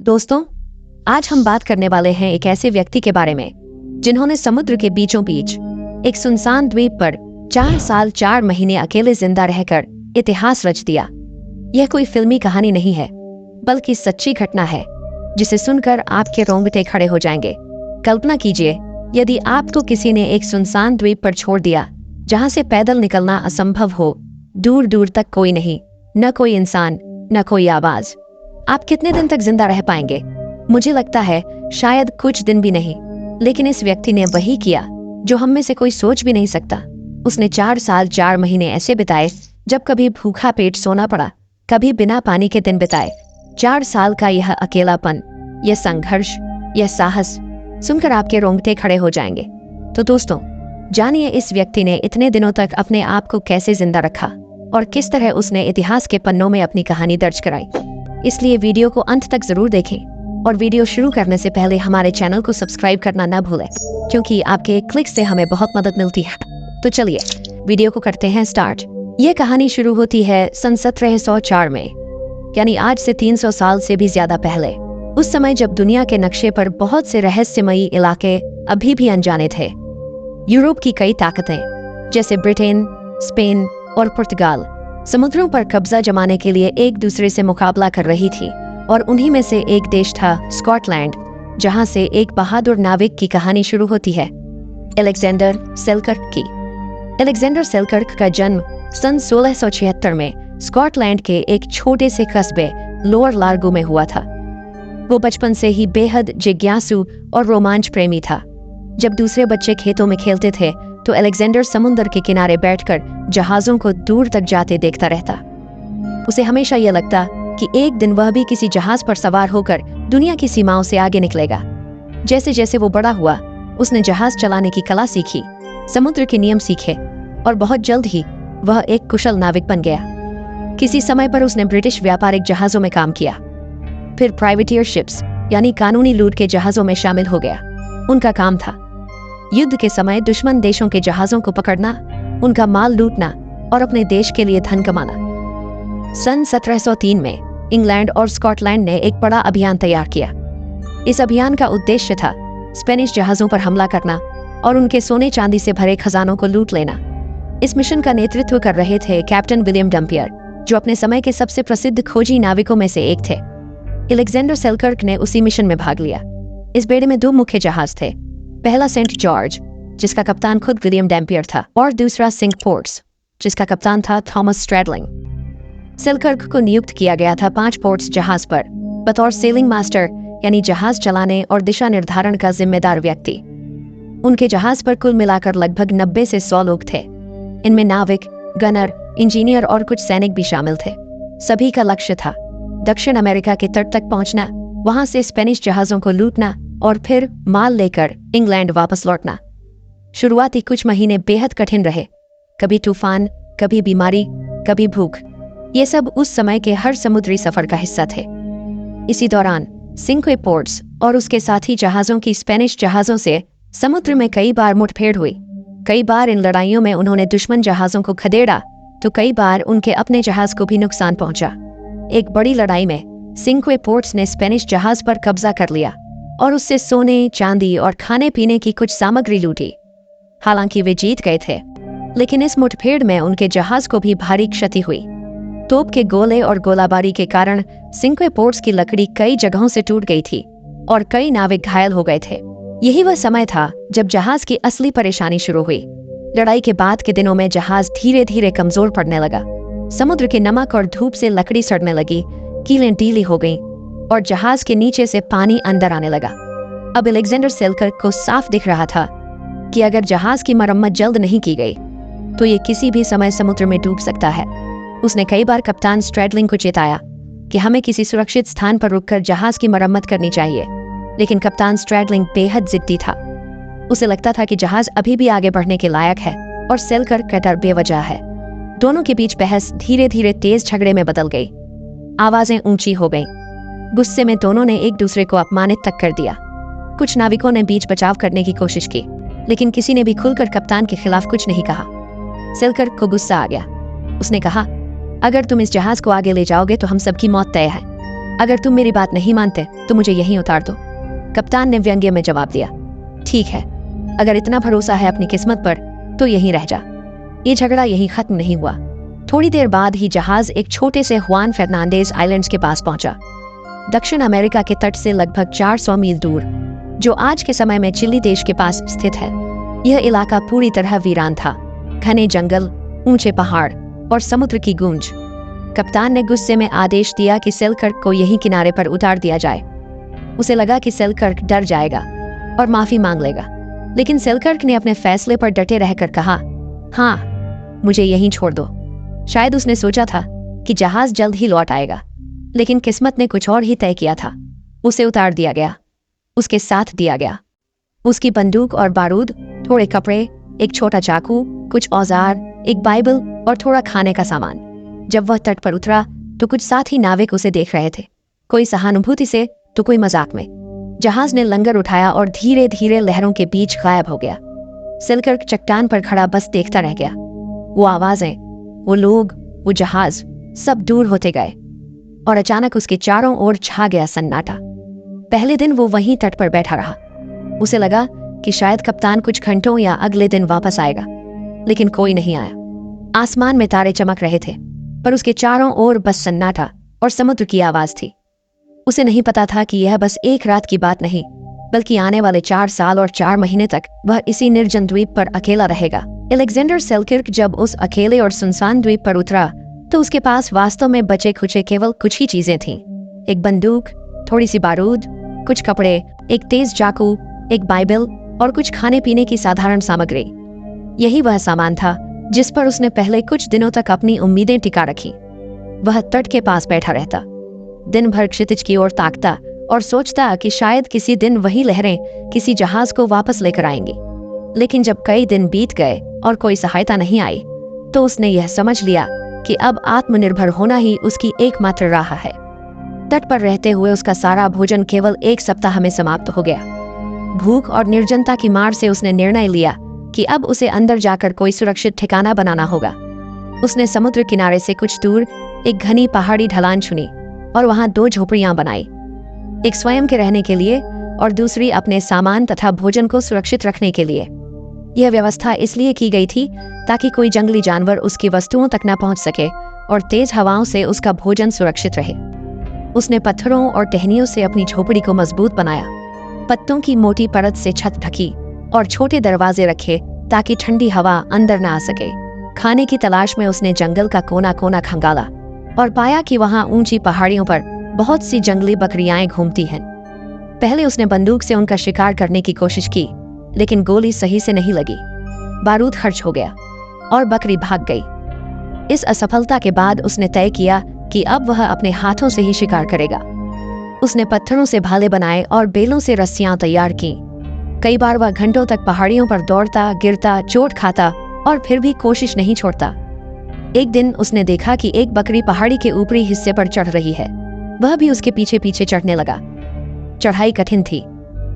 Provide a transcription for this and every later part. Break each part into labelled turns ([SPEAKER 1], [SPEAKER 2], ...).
[SPEAKER 1] दोस्तों, आज हम बात करने वाले हैं एक ऐसे व्यक्ति के बारे में जिन्होंने समुद्र के बीचों बीच एक सुनसान द्वीप पर 4 साल 4 महीने अकेले जिंदा रहकर इतिहास रच दिया। यह कोई फिल्मी कहानी नहीं है, बल्कि सच्ची घटना है जिसे सुनकर आपके रोंगटे खड़े हो जाएंगे। कल्पना कीजिए, यदि आपको किसी ने एक सुनसान द्वीप पर छोड़ दिया जहां से पैदल निकलना असंभव हो, दूर दूर तक कोई नहीं, न कोई इंसान, न कोई आवाज। आप कितने दिन तक जिंदा रह पाएंगे? मुझे लगता है शायद कुछ दिन भी नहीं। लेकिन इस व्यक्ति ने वही किया जो हम में से कोई सोच भी नहीं सकता। उसने 4 साल 4 महीने ऐसे बिताए जब कभी भूखा पेट सोना पड़ा, कभी बिना पानी के दिन बिताए। 4 साल का यह अकेलापन, यह संघर्ष, यह साहस सुनकर आपके रोंगटे खड़े हो जाएंगे। तो दोस्तों, जानिए इस व्यक्ति ने इतने दिनों तक अपने आप को कैसे जिंदा रखा और किस तरह उसने इतिहास के पन्नों में अपनी कहानी दर्ज कराई। इसलिए वीडियो को अंत तक जरूर देखें और वीडियो शुरू करने से पहले हमारे चैनल को सब्सक्राइब करना न भूलें, क्योंकि आपके क्लिक से हमें बहुत मदद मिलती है। तो चलिए वीडियो को करते हैं स्टार्ट। यह कहानी शुरू होती है सन 1704 में, यानी आज से 300 साल से भी ज्यादा पहले। उस समय जब दुनिया के नक्शे पर बहुत से रहस्यमयी इलाके अभी भी अनजाने थे। यूरोप की कई ताकतें जैसे ब्रिटेन, स्पेन और पुर्तगाल समुद्रों पर कब्जा जमाने के लिए एक दूसरे से मुकाबला कर रही थी, और उन्हीं में से एक देश था स्कॉटलैंड, जहां से एक बहादुर नाविक की कहानी शुरू होती है, अलेक्जेंडर सेलकर्क की। अलेक्जेंडर सेलकर्क का जन्म सन 1676 में स्कॉटलैंड के एक छोटे से कस्बे लोअर लार्गो में हुआ था। वो बचपन से ही बेहद जिज्ञासु और रोमांच प्रेमी था। जब दूसरे बच्चे खेतों में खेलते थे तो अलेक्जेंडर समुद्र के किनारे बैठकर जहाजों को दूर तक जाते देखता रहता। उसे हमेशा यह लगता कि एक दिन वह भी किसी जहाज पर सवार होकर दुनिया की सीमाओं से आगे निकलेगा। जैसे जैसे वो बड़ा हुआ, उसने जहाज चलाने की कला सीखी, समुद्र के नियम सीखे, और बहुत जल्द ही वह एक कुशल नाविक बन गया। किसी समय पर उसने ब्रिटिश व्यापारिक जहाजों में काम किया, फिर प्राइवेटियर शिप्स यानी कानूनी लूट के जहाजों में शामिल हो गया। उनका काम था युद्ध के समय दुश्मन देशों के जहाजों को पकड़ना, उनका माल लूटना और अपने देश के लिए धन कमाना। सन 1703 में इंग्लैंड और स्कॉटलैंड ने एक बड़ा अभियान तैयार किया। इस अभियान का उद्देश्य था स्पेनिश जहाजों पर हमला करना और उनके सोने चांदी से भरे खजानों को लूट लेना। इस मिशन का नेतृत्व कर रहे थे कैप्टन विलियम डम्पियर, जो अपने समय के सबसे प्रसिद्ध खोजी नाविकों में से एक थे। अलेक्जेंडर सेलकर्क ने उसी मिशन में भाग लिया। इस बेड़े में 2 मुख्य जहाज थे। पहला सेंट जॉर्ज, जिसका कप्तान खुद विलियम डैम्पियर था, और दूसरा सिंक पोर्ट्स, जिसका कप्तान था थॉमस स्ट्रैडलिंग। सेलकर्क को नियुक्त किया गया था 5 पोर्ट्स जहाज पर बतौर सेलिंग मास्टर, यानी जहाज चलाने और दिशा निर्धारण का जिम्मेदार व्यक्ति। उनके जहाज पर कुल मिलाकर लगभग 90 से 100 लोग थे। इनमें नाविक, गनर, इंजीनियर और कुछ सैनिक भी शामिल थे। सभी का लक्ष्य था दक्षिण अमेरिका के तट तक पहुंचना, वहां से स्पेनिश जहाजों को लूटना और फिर माल लेकर इंग्लैंड वापस लौटना। शुरुआती कुछ महीने बेहद कठिन रहे। कभी तूफान, कभी बीमारी, कभी भूख, ये सब उस समय के हर समुद्री सफर का हिस्सा थे। इसी दौरान सिंक्वे पोर्ट्स और उसके साथी जहाजों की स्पेनिश जहाजों से समुद्र में कई बार मुठभेड़ हुई। कई बार इन लड़ाइयों में उन्होंने दुश्मन जहाजों को खदेड़ा, तो कई बार उनके अपने जहाज को भी नुकसान पहुंचा। एक बड़ी लड़ाई में सिंक्वे पोर्ट्स ने स्पेनिश जहाज पर कब्जा कर लिया और उससे सोने, चांदी और खाने पीने की कुछ सामग्री लूटी। हालांकि वे जीत गए थे, लेकिन इस मुठभेड़ में उनके जहाज को भी भारी क्षति हुई। तोप के गोले और गोलाबारी के कारण सिंक्वे पोर्ट्स की लकड़ी कई जगहों से टूट गई थी और कई नाविक घायल हो गए थे। यही वह समय था जब जहाज की असली परेशानी शुरू हुई। लड़ाई के बाद के दिनों में जहाज धीरे धीरे कमजोर पड़ने लगा। समुद्र के नमक और धूप से लकड़ी सड़ने लगी, कीलें ढीली हो गईं और जहाज के नीचे से पानी अंदर आने लगा। अब अलेक्जेंडर सेलकर्क को साफ दिख रहा था कि अगर जहाज की मरम्मत जल्द नहीं की गई तो ये किसी भी समय समुद्र में डूब सकता है। उसने कई बार कप्तान स्ट्रैडलिंग को चेताया कि हमें किसी सुरक्षित स्थान पर रुककर जहाज की मरम्मत करनी चाहिए, लेकिन कप्तान स्ट्रैडलिंग बेहद जिद्दी था। उसे लगता था कि जहाज अभी भी आगे बढ़ने के लायक है और सेलकर्क का डर बेवजह है। दोनों के बीच बहस धीरे धीरे तेज झगड़े में बदल गई। आवाजें ऊंची हो गईं। गुस्से में दोनों ने एक दूसरे को अपमानित तक कर दिया। कुछ नाविकों ने बीच बचाव करने की कोशिश की, लेकिन किसी ने भी खुलकर कप्तान के खिलाफ कुछ नहीं कहा। सेलकर्क को गुस्सा आ गया। उसने कहा, अगर तुम इस जहाज को आगे ले जाओगे तो हम सबकी मौत तय है। अगर तुम मेरी बात नहीं मानते तो मुझे यहीं उतार दो। कप्तान ने व्यंग्य में जवाब दिया। ठीक है, अगर इतना भरोसा है अपनी किस्मत पर तो यहीं रह जा। ये झगड़ा यहीं खत्म नहीं हुआ। थोड़ी देर बाद ही जहाज एक छोटे से हुआन फर्नांडेज आइलैंड्स के पास पहुंचा, दक्षिण अमेरिका के तट से लगभग 400 मील दूर, जो आज के समय में चिली देश के पास स्थित है। यह इलाका पूरी तरह वीरान था। घने जंगल, ऊंचे पहाड़ और समुद्र की गूंज। कप्तान ने गुस्से में आदेश दिया कि सेलकर्क को यहीं किनारे पर उतार दिया जाए। उसे लगा कि सेलकर्क डर जाएगा और माफी मांग लेगा, लेकिन सेलकर्क ने अपने फैसले पर डटे रहकर कहा, हाँ, मुझे यहीं छोड़ दो। शायद उसने सोचा था कि जहाज जल्द ही लौट आएगा, लेकिन किस्मत ने कुछ और ही तय किया था। उसे उतार दिया गया, उसके साथ दिया गया। उसकी बंदूक और बारूद, थोड़े कपड़े, एक छोटा चाकू, कुछ औजार, एक बाइबल और थोड़ा खाने का सामान। जब वह तट पर उतरा तो कुछ साथी नाविक उसे देख रहे थे, कोई सहानुभूति से तो कोई मजाक में। जहाज ने लंगर उठाया और धीरे धीरे लहरों के बीच गायब हो गया। सेलकर्क चट्टान पर खड़ा बस देखता रह गया। वो आवाजें, वो लोग, वो जहाज, सब दूर होते गए और अचानक उसके चारों ओर छा गया सन्नाटा। पहले दिन वो वहीं तट पर बैठा रहा। उसे लगा कि शायद कप्तान कुछ घंटों या अगले दिन वापस आएगा, लेकिन कोई नहीं आया। आसमान में तारे चमक रहे थे, पर उसके चारों ओर बस सन्नाटा और समुद्र की आवाज थी। उसे नहीं पता था कि यह बस एक रात की बात नहीं, बल्कि आने वाले 4 साल और 4 महीने तक वह इसी निर्जन द्वीप पर अकेला रहेगा। अलेक्जेंडर सेलकर्क जब उस अकेले और सुनसान द्वीप पर उतरा तो उसके पास वास्तव में बचे खुचे केवल कुछ ही चीजें थीं। एक बंदूक, थोड़ी सी बारूद, कुछ कपड़े, एक तेज चाकू, एक बाइबल और कुछ खाने पीने की साधारण सामग्री। यही वह सामान था जिस पर उसने पहले कुछ दिनों तक अपनी उम्मीदें टिका रखी। वह तट के पास बैठा रहता, दिन भर क्षितिज की ओर ताकता और सोचता कि शायद किसी दिन वही लहरें किसी जहाज को वापस लेकर आएंगी। लेकिन जब कई दिन बीत गए और कोई सहायता नहीं आई, तो उसने यह समझ लिया कि अब आत्मनिर्भर होना ही उसकी एकमात्र राह है। तट पर रहते हुए उसका सारा भोजन केवल 1 सप्ताह में समाप्त हो गया। भूख और निर्जनता की मार से उसने निर्णय लिया कि अब उसे अंदर जाकर कोई सुरक्षित ठिकाना बनाना होगा। उसने समुद्र किनारे से कुछ दूर एक घनी पहाड़ी ढलान चुनी और वहां 2 झोपड़ियां बनाई, एक स्वयं के रहने के लिए और दूसरी अपने सामान तथा भोजन को सुरक्षित रखने के लिए। यह व्यवस्था इसलिए की गई थी ताकि कोई जंगली जानवर उसकी वस्तुओं तक न पहुंच सके और तेज हवाओं से उसका भोजन सुरक्षित रहे। उसने पत्थरों और टहनियों से अपनी झोपड़ी को मजबूत बनाया, पत्तों की मोटी परत से छत ढकी और छोटे दरवाजे रखे ताकि ठंडी हवा अंदर न आ सके। खाने की तलाश में उसने जंगल का कोना कोना खंगाला और पाया कि वहां ऊंची पहाड़ियों पर बहुत सी जंगली बकरियां घूमती हैं। पहले उसने बंदूक से उनका शिकार करने की कोशिश की, लेकिन गोली सही से नहीं लगी। बारूद खर्च हो गया और बकरी भाग गई। इस असफलता के बाद उसने तय किया कि अब वह अपने हाथों से ही शिकार करेगा। उसने पत्थरों से भाले बनाए और बेलों से रस्सियां तैयार की। कई बार वह घंटों तक पहाड़ियों पर दौड़ता, गिरता, चोट खाता और फिर भी कोशिश नहीं छोड़ता। एक दिन उसने देखा कि एक बकरी पहाड़ी के ऊपरी हिस्से पर चढ़ रही है। वह भी उसके पीछे पीछे चढ़ने लगा। चढ़ाई कठिन थी,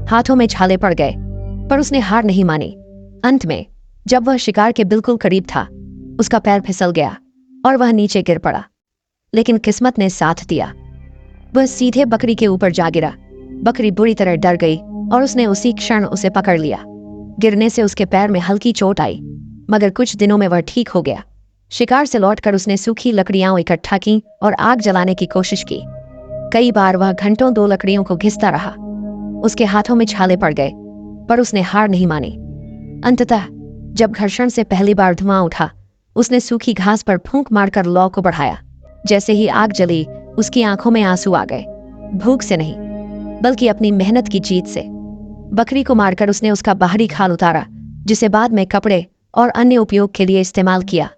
[SPEAKER 1] हाथों में छाले पड़ गए, पर उसने हार नहीं मानी। अंत में जब वह शिकार के बिल्कुल करीब था, उसका पैर फिसल गया और वह नीचे गिर पड़ा। लेकिन किस्मत ने साथ दिया। वह सीधे बकरी के ऊपर जा गिरा। बकरी बुरी तरह डर गई और उसने उसी क्षण उसे पकड़ लिया। गिरने से उसके पैर में हल्की चोट आई, मगर कुछ दिनों में वह ठीक हो गया। शिकार से लौटकर उसने सूखी लकड़ियां इकट्ठा की और आग जलाने की कोशिश की। कई बार वह घंटों 2 लकड़ियों को घिसता रहा। उसके हाथों में छाले पड़ गए, पर उसने हार नहीं मानी। अंततः जब घर्षण से पहली बार धुआं उठा, उसने सूखी घास पर फूंक मारकर लौ को बढ़ाया। जैसे ही आग जली, उसकी आंखों में आंसू आ गए, भूख से नहीं बल्कि अपनी मेहनत की जीत से। बकरी को मारकर उसने उसका बाहरी खाल उतारा, जिसे बाद में कपड़े और अन्य उपयोग के लिए इस्तेमाल किया।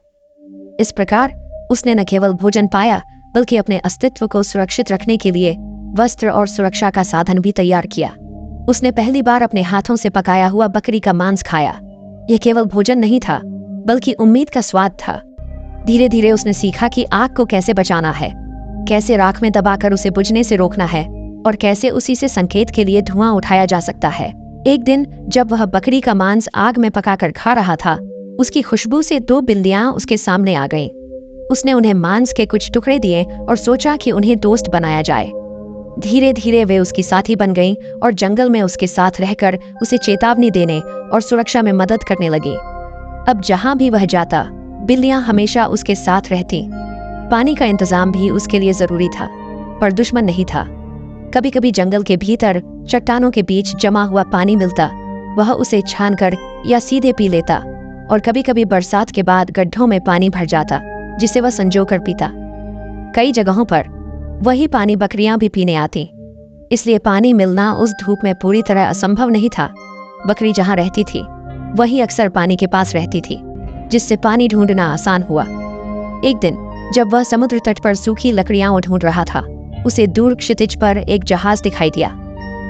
[SPEAKER 1] इस प्रकार उसने न केवल भोजन पाया, बल्कि अपने अस्तित्व को सुरक्षित रखने के लिए वस्त्र और सुरक्षा का साधन भी तैयार किया। उसने पहली बार अपने हाथों से पकाया हुआ बकरी का मांस खाया। यह केवल भोजन नहीं था, बल्कि उम्मीद का स्वाद था। धीरे धीरे उसने सीखा कि आग को कैसे बचाना है, कैसे राख में दबाकर उसे बुझने से रोकना है और कैसे उसी से संकेत के लिए धुआं उठाया जा सकता है। एक दिन जब वह बकरी का मांस आग में पकाकर खा रहा था, उसकी खुशबू से 2 बिल्लियां उसके सामने आ गईं। उसने उन्हें मांस के कुछ टुकड़े दिए और सोचा कि उन्हें दोस्त बनाया जाए। धीरे धीरे वे उसकी साथी बन गईं और जंगल में उसके साथ रहकर उसे चेतावनी देने और सुरक्षा में मदद करने लगी। अब जहां भी वह जाता, बिल्लियां हमेशा उसके साथ रहती। पानी का इंतजाम भी उसके लिए जरूरी था, पर दुश्मन नहीं था। कभी कभी जंगल के भीतर चट्टानों के बीच जमा हुआ पानी मिलता, वह उसे छानकर या सीधे पी लेता, और कभी कभी बरसात के बाद गड्ढों में पानी भर जाता, जिसे वह संजो कर पीता। कई जगहों पर वही पानी बकरियां भी पीने आती, इसलिए पानी मिलना उस धूप में पूरी तरह असंभव नहीं था। बकरी जहां रहती थी वही अक्सर पानी के पास रहती थी, जिससे पानी ढूंढना आसान हुआ। एक दिन जब वह समुद्र तट पर सूखी लकड़ियां ढूंढ रहा था, उसे दूर क्षितिज पर एक जहाज दिखाई दिया।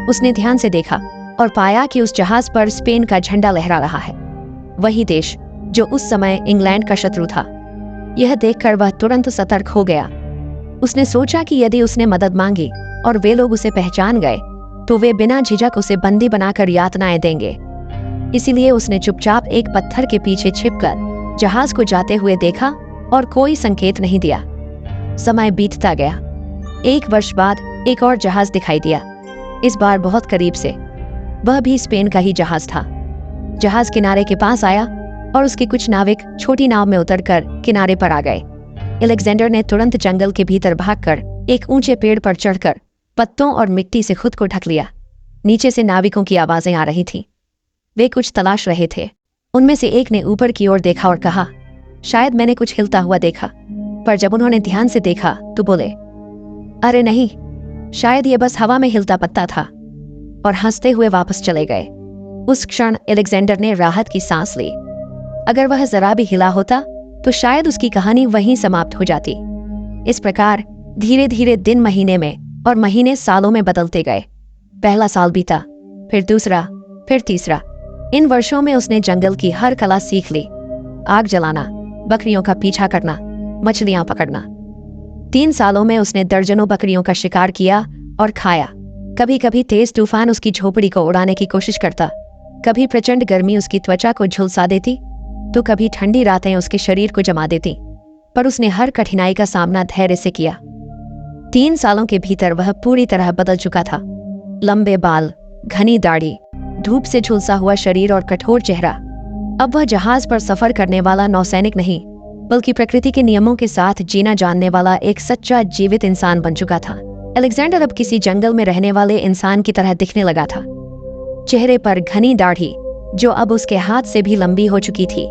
[SPEAKER 1] उसने ध्यान से देखा और पाया कि उस जहाज पर स्पेन का झंडा लहरा रहा है, वही देश जो उस समय इंग्लैंड का शत्रु था। यह देखकर वह तुरंत सतर्क हो गया। उसने सोचा कि यदि उसने मदद मांगी और वे लोग उसे पहचान गए तो वे बिना झिझक उसे बंदी बनाकर यातनाएं देंगे। इसीलिए उसने चुपचाप एक पत्थर के पीछे छिपकर जहाज को जाते हुए देखा और कोई संकेत नहीं दिया। समय बीतता गया। 1 वर्ष बाद एक और जहाज दिखाई दिया, इस बार बहुत करीब से। वह भी स्पेन का ही जहाज था। जहाज किनारे के पास आया और उसके कुछ नाविक छोटी नाव में उतरकर किनारे पर आ गए। अलेक्जेंडर ने तुरंत जंगल के भीतर भागकर एक ऊंचे पेड़ पर चढ़कर पत्तों और मिट्टी से खुद को ढक लिया। नीचे से नाविकों की आवाजें आ रही थीं। वे कुछ तलाश रहे थे। उनमें से एक ने ऊपर की ओर देखा और कहा, शायद मैंने कुछ हिलता हुआ देखा। पर जब उन्होंने ध्यान से देखा तो बोले, अरे नहीं, शायद ये बस हवा में हिलता पत्ता था, और हंसते हुए वापस चले गए। उस क्षण अलेक्जेंडर ने राहत की सांस ली। अगर वह जरा भी हिला होता तो शायद उसकी कहानी वहीं समाप्त हो जाती। इस प्रकार धीरे धीरे दिन महीने में और महीने सालों में बदलते गए। पहला साल बीता, फिर दूसरा, फिर तीसरा। इन वर्षों में उसने जंगल की हर कला सीख ली। आग जलाना, बकरियों का पीछा करना, मछलियां पकड़ना। 3 सालों में उसने दर्जनों बकरियों का शिकार किया और खाया। कभी कभी तेज तूफान उसकी झोपड़ी को उड़ाने की कोशिश करता, कभी प्रचंड गर्मी उसकी त्वचा को झुलसा देती, तो कभी ठंडी रातें उसके शरीर को जमा देती। पर उसने हर कठिनाई का सामना धैर्य से किया। 3 सालों के भीतर वह पूरी तरह बदल चुका था। लंबे बाल, घनी दाढ़ी, धूप से झुलसा हुआ शरीर और कठोर चेहरा। अब वह जहाज पर सफर करने वाला नौसैनिक नहीं, बल्कि प्रकृति के नियमों के साथ जीना जानने वाला एक सच्चा जीवित इंसान बन चुका था। अलेक्जेंडर अब किसी जंगल में रहने वाले इंसान की तरह दिखने लगा था। चेहरे पर घनी दाढ़ी, जो अब उसके हाथ से भी लंबी हो चुकी थी,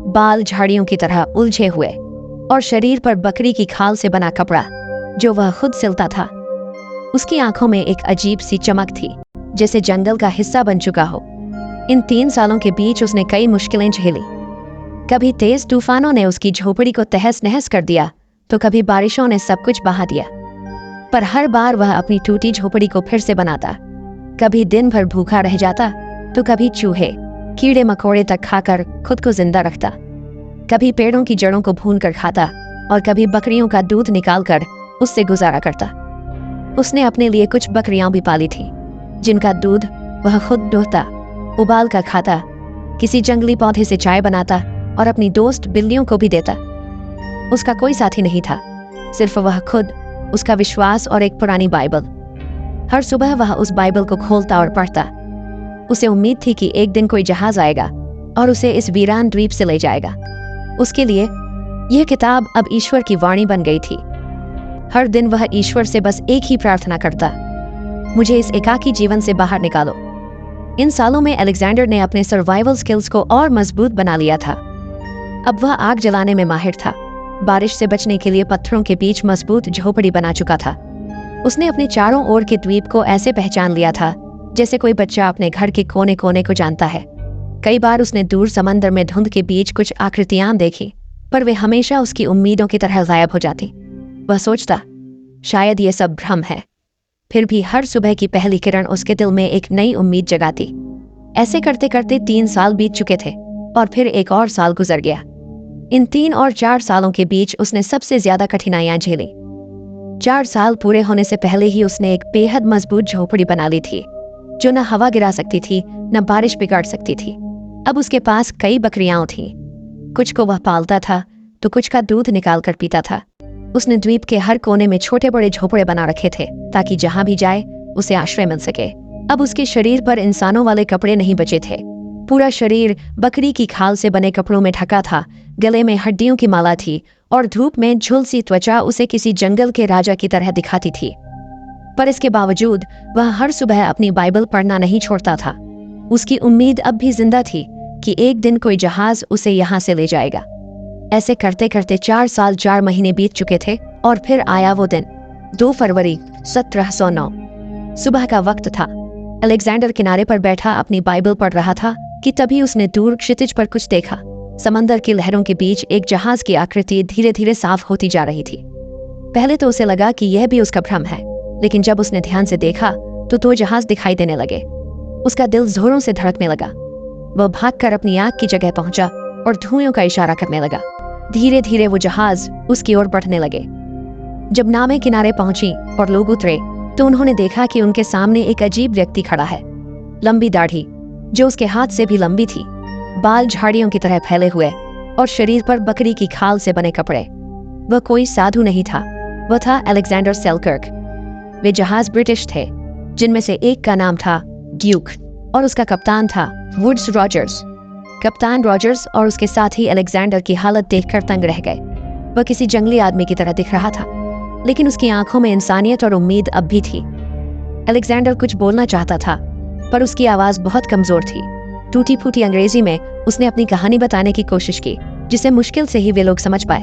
[SPEAKER 1] बाल झाड़ियों की तरह उलझे हुए, और शरीर पर बकरी की खाल से बना कपड़ा जो वह खुद सिलता था। उसकी आंखों में एक अजीब सी चमक थी, जैसे जंगल का हिस्सा बन चुका हो। इन 3 सालों के बीच उसने कई मुश्किलें झेली। कभी तेज तूफानों ने उसकी झोपड़ी को तहस नहस कर दिया, तो कभी बारिशों ने सब कुछ बहा दिया। पर हर बार वह अपनी टूटी झोपड़ी को फिर से बनाता। कभी दिन भर भूखा रह जाता, तो कभी चूहे, कीड़े मकोड़े तक खाकर खुद को जिंदा रखता। कभी पेड़ों की जड़ों को भूनकर खाता, और कभी बकरियों का दूध निकालकर उससे गुजारा करता। उसने अपने लिए कुछ बकरियां भी पाली थी, जिनका दूध वह खुद दोहता, उबाल कर खाता, किसी जंगली पौधे से चाय बनाता और अपनी दोस्त बिल्लियों को भी देता। उसका कोई साथी नहीं था, सिर्फ वह खुद, उसका विश्वास और एक पुरानी बाइबल। हर सुबह वह उस बाइबल को खोलता और पढ़ता। उसे उम्मीद थी कि एक दिन कोई जहाज आएगा और उसे इस वीरान द्वीप से ले जाएगा। उसके लिए यह किताब अब ईश्वर की वाणी बन गई थी। हर दिन वह ईश्वर से बस एक ही प्रार्थना करता, मुझे इस एकाकी जीवन से बाहर निकालो। इन सालों में अलेक्जेंडर ने अपने सर्वाइवल स्किल्स को और मजबूत बना लिया था। अब वह आग जलाने में माहिर था, बारिश से बचने के लिए पत्थरों के बीच मजबूत झोपड़ी बना चुका था। उसने अपने चारों ओर के द्वीप को ऐसे पहचान लिया था जैसे कोई बच्चा अपने घर के कोने कोने को जानता है। कई बार उसने दूर समंदर में धुंध के बीच कुछ आकृतियां देखी, पर वे हमेशा उसकी उम्मीदों की तरह गायब हो जाती। वह सोचता, शायद ये सब भ्रम है। फिर भी हर सुबह की पहली किरण उसके दिल में एक नई उम्मीद जगाती। ऐसे करते करते 3 साल बीत चुके थे, और फिर एक और साल गुजर गया। इन 3 और 4 सालों के बीच उसने सबसे ज्यादा कठिनाइयां झेली। 4 साल पूरे होने से पहले ही उसने एक बेहद मजबूत झोपड़ी बना ली थी, जो न हवा गिरा सकती थी, न बारिश बिगाड़ सकती थी। अब उसके पास कई बकरियां थीं। कुछ को वह पालता था, तो कुछ का दूध निकाल कर पीता था। उसने द्वीप के हर कोने में छोटे बड़े झोपड़े बना रखे थे ताकि जहां भी जाए उसे आश्रय मिल सके। अब उसके शरीर पर इंसानों वाले कपड़े नहीं बचे थे। पूरा शरीर बकरी की खाल से बने कपड़ों में ढका था, गले में हड्डियों की माला थी और धूप में झुलसी त्वचा उसे किसी जंगल के राजा की तरह दिखाती थी। पर इसके बावजूद वह हर सुबह अपनी बाइबल पढ़ना नहीं छोड़ता था। उसकी उम्मीद अब भी जिंदा थी कि एक दिन कोई जहाज उसे यहाँ से ले जाएगा। ऐसे करते करते 4 साल 4 महीने बीत चुके थे और फिर आया वो दिन। 2 फरवरी 1709 सुबह का वक्त था। अलेक्जेंडर किनारे पर बैठा अपनी बाइबल पढ़ रहा था कि तभी उसने दूर क्षितिज पर कुछ देखा। समंदर की लहरों के बीच एक जहाज की आकृति धीरे धीरे साफ होती जा रही थी। पहले तो उसे लगा कि यह भी उसका भ्रम है, लेकिन जब उसने ध्यान से देखा तो 2 जहाज दिखाई देने लगे। उसका दिल जोरों से धड़कने लगा। वह भागकर अपनी आंख की जगह पहुंचा और धुएं का इशारा करने लगा। धीरे धीरे वो जहाज उसकी ओर बढ़ने लगे। जब नावें किनारे पहुंची और लोग उतरे तो उन्होंने देखा कि उनके सामने एक अजीब व्यक्ति खड़ा है। लंबी दाढ़ी जो उसके हाथ से भी लंबी थी, बाल झाड़ियों की तरह फैले हुए और शरीर पर बकरी की खाल से बने कपड़े। वह कोई साधु नहीं था, वह था अलेक्जेंडर सेलकर्क। वे जहाज ब्रिटिश थे, जिनमें से एक का नाम था ड्यूक और उसका कप्तान था वुड्स रॉजर्स। कप्तान रॉजर्स और उसके साथी अलेक्जेंडर की हालत देखकर तंग रह गए। वह किसी जंगली आदमी की तरह दिख रहा था, लेकिन उसकी आंखों में इंसानियत और उम्मीद अब भी थी। अलेक्जेंडर कुछ बोलना चाहता था, पर उसकी आवाज बहुत कमजोर थी। टूटी फूटी अंग्रेजी में उसने अपनी कहानी बताने की कोशिश की, जिसे मुश्किल से ही वे लोग समझ पाए।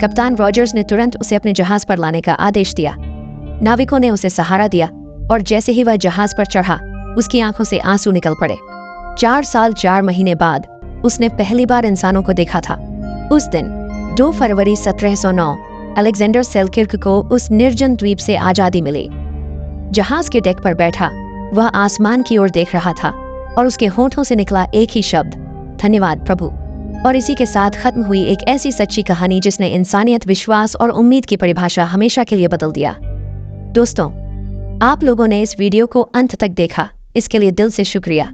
[SPEAKER 1] कप्तान रॉजर्स ने तुरंत उसे अपने जहाज पर लाने का आदेश दिया। नाविकों ने उसे सहारा दिया और जैसे ही वह जहाज पर चढ़ा, उसकी आंखों से आंसू निकल पड़े। 4 साल 4 महीने बाद उसने पहली बार इंसानों को देखा था। उस दिन 2 फरवरी 1709 अलेक्जेंडर सेलकर्क को उस निर्जन द्वीप से आजादी मिली। जहाज के डेक पर बैठा वह आसमान की ओर देख रहा था और उसके होठों से निकला एक ही शब्द, धन्यवाद प्रभु। और इसी के साथ खत्म हुई एक ऐसी सच्ची कहानी जिसने इंसानियत, विश्वास और उम्मीद की परिभाषा हमेशा के लिए बदल दिया। दोस्तों, आप लोगों ने इस वीडियो को अंत तक देखा, इसके लिए दिल से शुक्रिया।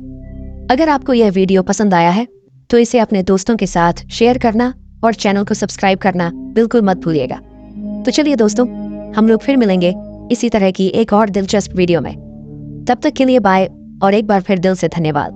[SPEAKER 1] अगर आपको यह वीडियो पसंद आया है तो इसे अपने दोस्तों के साथ शेयर करना और चैनल को सब्सक्राइब करना बिल्कुल मत भूलिएगा। तो चलिए दोस्तों, हम लोग फिर मिलेंगे इसी तरह की एक और दिलचस्प वीडियो में। तब तक के लिए बाय और एक बार फिर दिल से धन्यवाद।